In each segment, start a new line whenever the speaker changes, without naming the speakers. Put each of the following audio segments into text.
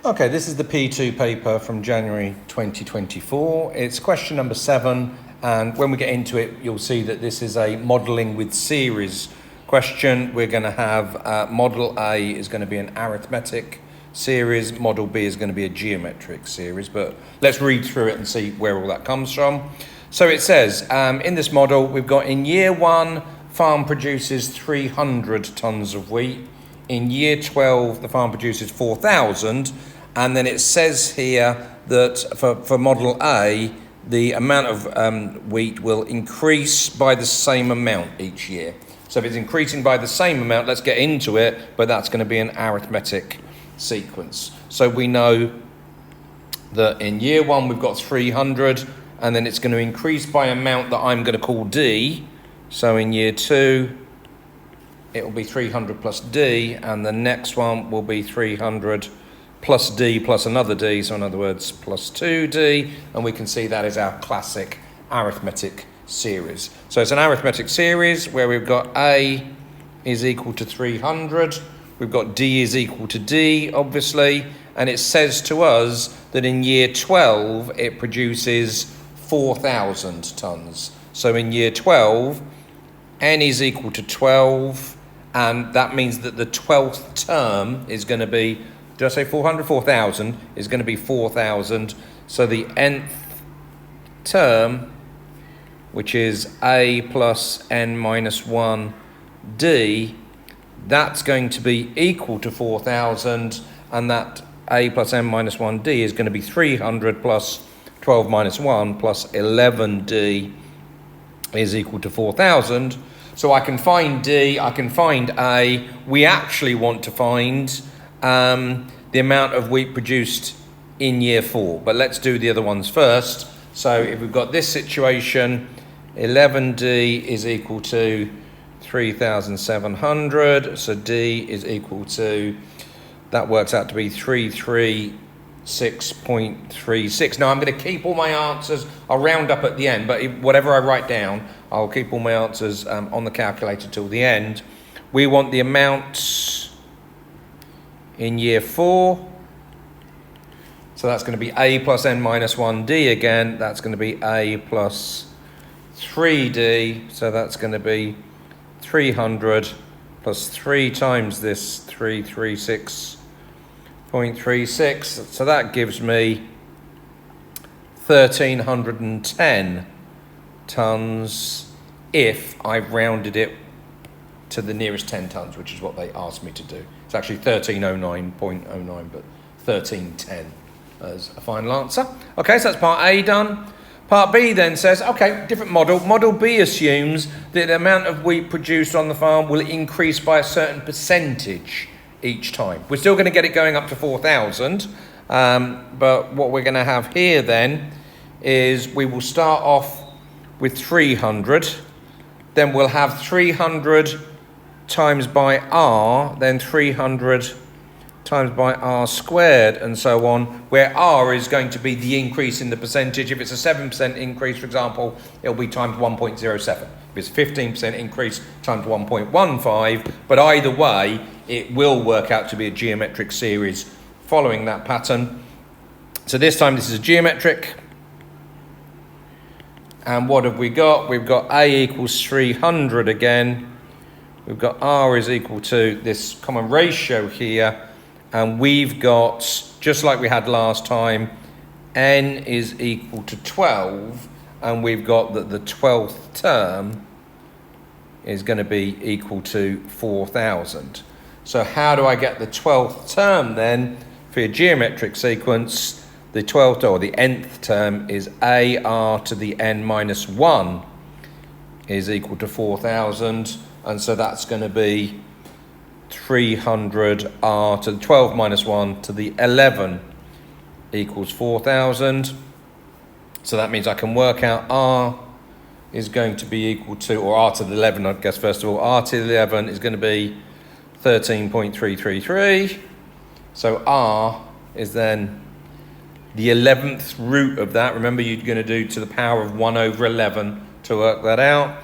Okay, this is the P2 paper from January 2024. It's question number 7, and when we get into it, you'll see that this is a modelling with series question. We're going to have Model A is going to be an arithmetic series, Model B is going to be a geometric series, but let's read through it and see where all that comes from. So it says, in this model, we've got in year 1, farm produces 300 tonnes of wheat. In year 12, the farm produces 4,000. And then it says here that for Model A, the amount of wheat will increase by the same amount each year. So if it's increasing by the same amount, let's get into it, but that's going to be an arithmetic sequence. So we know that in year 1, we've got 300, and then it's going to increase by amount that I'm going to call D. So in year 2, it will be 300 plus D, and the next one will be 300 plus D plus another D, so in other words, plus 2D, and we can see that is our classic arithmetic series. So it's an arithmetic series where we've got A is equal to 300, we've got D is equal to D, obviously, and it says to us that in year 12, it produces 4,000 tonnes. So in year 12, N is equal to 12, and that means that the 12th term is going to be, did I say 400? 4,000 is going to be 4,000. So the nth term, which is A plus N minus 1 D, that's going to be equal to 4,000, and that A plus N minus 1 D is going to be 300 plus 12 minus 1 plus 11D is equal to 4,000. So I can find D, I can find A. We actually want to find the amount of wheat produced in year 4. But let's do the other ones first. So if we've got this situation, 11D is equal to 3,700. So D is equal to, that works out to be 336.36. Now I'm going to keep all my answers. I'll round up at the end, but whatever I write down, I'll keep all my answers on the calculator till the end. We want the amount in year 4. So that's going to be A plus N minus 1D again. That's going to be A plus 3D. So that's going to be 300 plus 3 times this 336.36. So that gives me 1,310 tonnes if I've rounded it to the nearest 10 tonnes, which is what they asked me to do. It's actually 1309.09, but 1310 as a final answer. Okay, so that's part A done. Part B then says, okay, different model. Model B assumes that the amount of wheat produced on the farm will increase by a certain percentage each time. We're still going to get it going up to 4,000, but what we're going to have here then is we will start off with 300, then we'll have 300 times by R, then 300 times by R squared, and so on, where R is going to be the increase in the percentage. If it's a 7% increase, for example, it'll be times 1.07. If it's a 15% increase, times 1.15, but either way, it will work out to be a geometric series following that pattern. So this time this is a geometric. And what have we got? We've got A equals 300 again. We've got R is equal to this common ratio here. And we've got, just like we had last time, N is equal to 12. And we've got that the 12th term is going to be equal to 4,000. So how do I get the 12th term then for your geometric sequence? The 12th or the nth term is AR to the N minus 1 is equal to 4,000. And so that's going to be 300 R to the 12 minus 1 to the 11 equals 4,000. So that means I can work out R is going to be equal to, or R to the 11, I guess, first of all, R to the 11 is going to be 13.333. So R is then the 11th root of that. Remember, you're going to do to the power of 1 over 11 to work that out.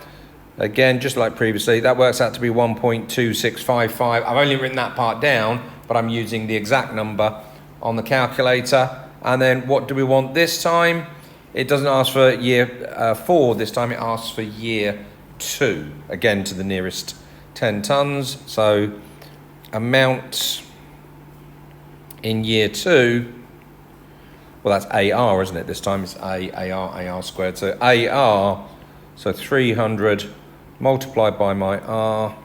Again, just like previously, that works out to be 1.2655. I've only written that part down, but I'm using the exact number on the calculator. And then what do we want this time? It doesn't ask for year 4 this time, it asks for year 2, again to the nearest 10 tons. So amount in year 2, well, that's AR, isn't it? This time it's AR squared. So AR, so 300 multiplied by my R.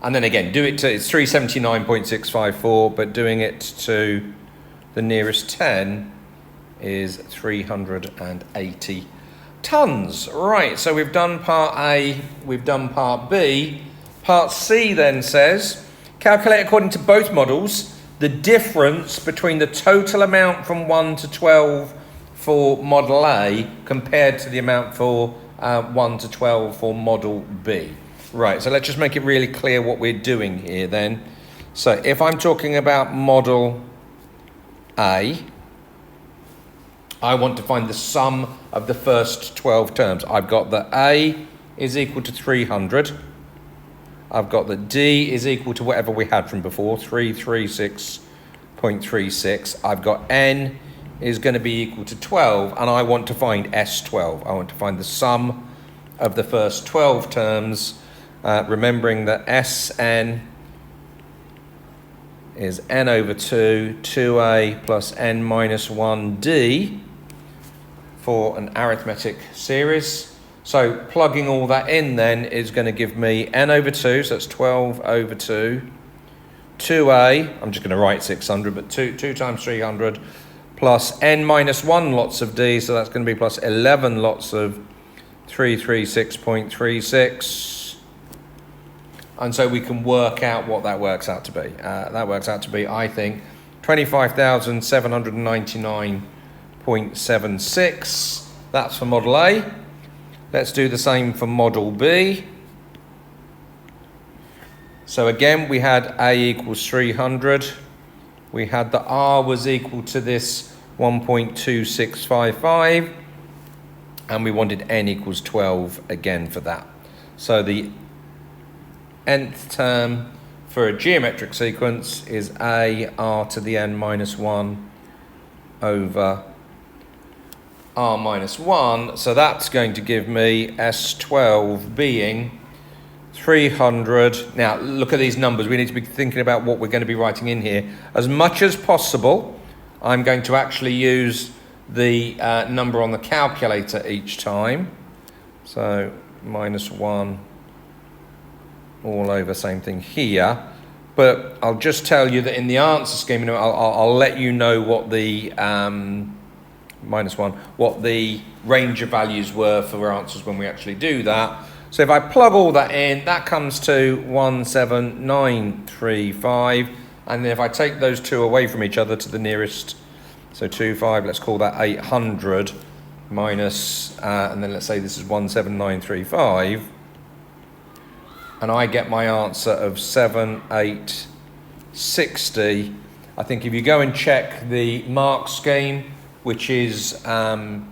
And then again, do it to, it's 379.654, but doing it to the nearest 10 is 380 tons. Right, so we've done part A, we've done part B. Part C then says, calculate according to both models the difference between the total amount from 1 to 12 for model A compared to the amount for 1 to 12 for model B. Right, so let's just make it really clear what we're doing here then. So if I'm talking about model A, I want to find the sum of the first 12 terms. I've got that A is equal to 300. I've got that D is equal to whatever we had from before, 336.36. I've got N is going to be equal to 12, and I want to find S12. I want to find the sum of the first 12 terms, remembering that Sn is n over 2, 2a plus n minus 1d for an arithmetic series. So plugging all that in then is going to give me n over 2, so that's 12 over 2, 2a, I'm just going to write 600, but 2 times 300, plus n minus 1 lots of d, so that's going to be plus 11 lots of 336.36. And so we can work out what that works out to be. That works out to be, I think, 25,799.76. That's for model A. Let's do the same for model B. So again, we had A equals 300. We had the R was equal to this 1.2655. And we wanted N equals 12 again for that. So the nth term for a geometric sequence is A R to the N minus 1 over R minus 1. So that's going to give me S12 being 300. Now, look at these numbers. We need to be thinking about what we're going to be writing in here. As much as possible, I'm going to actually use the number on the calculator each time. So minus 1 all over, same thing here. But I'll just tell you that in the answer scheme, I'll let you know what the minus 1, what the range of values were for answers when we actually do that. So if I plug all that in, that comes to 17935. And then if I take those two away from each other to the nearest, so 25, let's call that 800 minus, and then let's say this is 17935. And I get my answer of 7860. I think if you go and check the mark scheme, which is, I've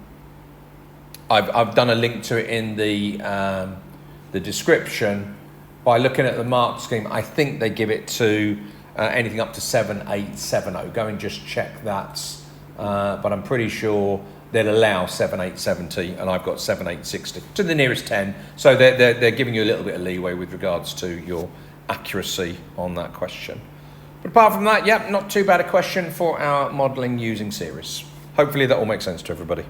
done a link to it in the description. By looking at the mark scheme, I think they give it to anything up to 7870. Go and just check that. But I'm pretty sure they'll allow 7870, and I've got 7860 to the nearest 10. So they're giving you a little bit of leeway with regards to your accuracy on that question. But apart from that, yeah, not too bad a question for our modelling using series. Hopefully that all makes sense to everybody.